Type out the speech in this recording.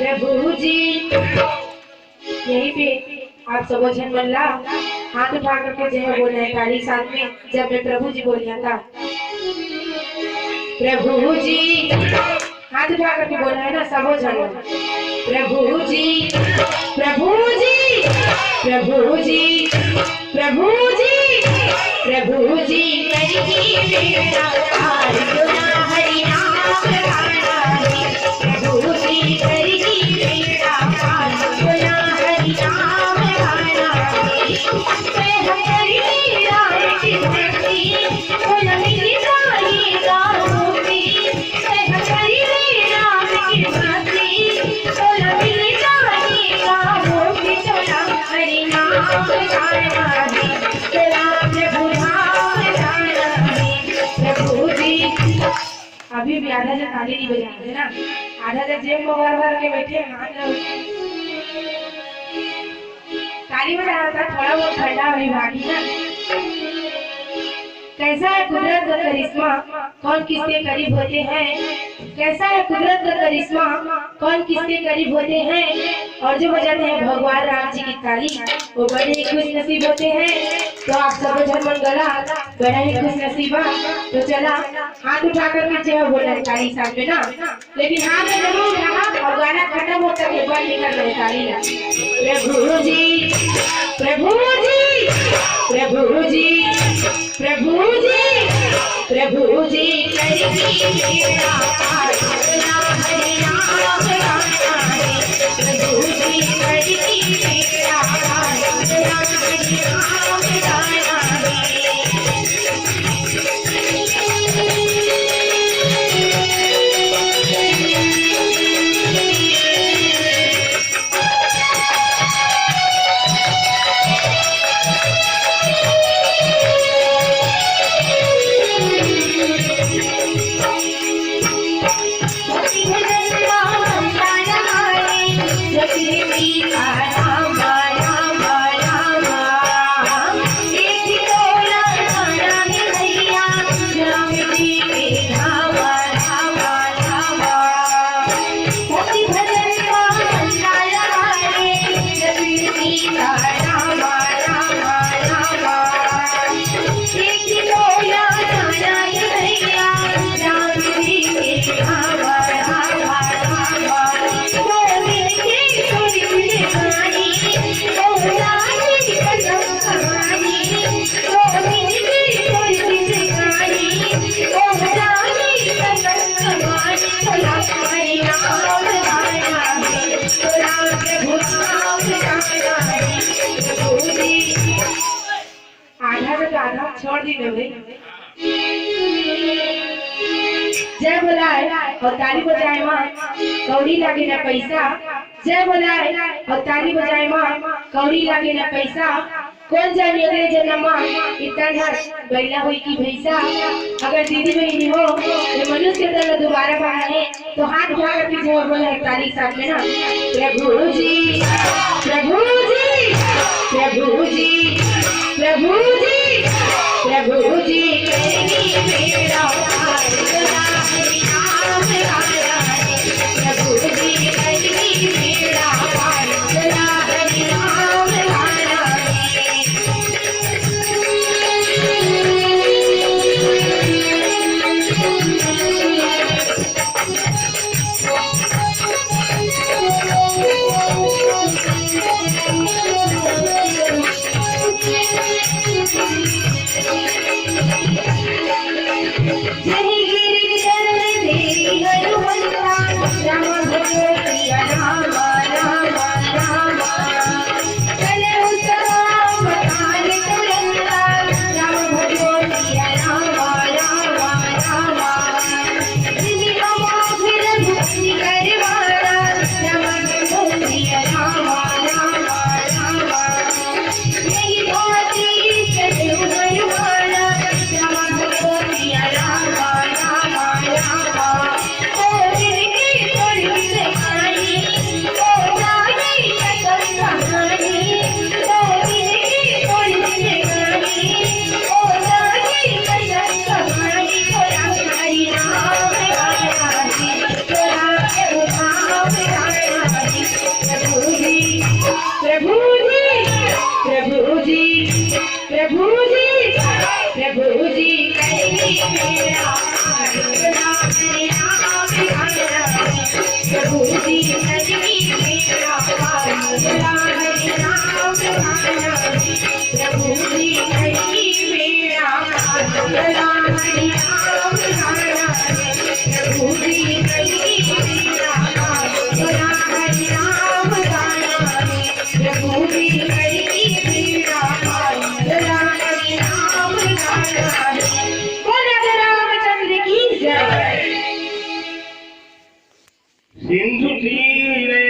प्रभु जी यहीं पे आप सब जन मल्ला हाथ उठा करके जय बोल रहे हैं ताली साथ में। जब मैं प्रभु जी बोलिया था प्रभु जी हाथ उठा करके बोल रहे हैं ना सबो जन प्रभु जी प्रभु जी प्रभु जी प्रभु जी प्रभु जी मेरा हरि नाम प्रभु जी मेरा हरि नाम अभी भी आधा जन ताली नहीं बजाते ना, आधा जन जेब में भर के बैठे ताली बजाना था, थोड़ा बहुत ठंडा हुई भागी ना। कैसा है कुदरत का करिश्मा, कौन किसके करीब होते हैं। कैसा है कुदरत का करिश्मा, कौन किसके करीब होते हैं। और जो बजाते हैं भगवान राम जी की ताली वो बड़े ही खुश नसीब होते हैं। तो आप सब झरमन गला बड़ा ही खुश नसीबा। तो चला हाथ उठा कर जय बोला ताली साथ में ना, लेकिन हाथ में जरूर रहा और गाना खत्म होता है बाहर निकल रहे ताली ना। प्रभु जी प्रभु जी प्रभु जी प्रभु जी प्रभु जी मेरा हरि नाम प्रभु जी मेरा हरि छोड़ दी भाई। जय बोलाए और ताली बजाए माँ कौड़ी लागे ना पैसा। जय बोलाए और ताली बजाए माँ कौड़ी लागे ना पैसा। कौन जाने अगले जन्म इतना बैला हुई की भैसा। अगर दीदी बहनी हो तो मनुष्य तरह दोबारा बना है तो हाथ उठा करके जय बोला ताली साथ में ना। प्रभु जी प्रभु जी प्रभु जी प्रभु जी प्रभु जी मेरा हरि नाम प्रभु जी मेरा हरि नाम। जय गिर सिंधु तीरे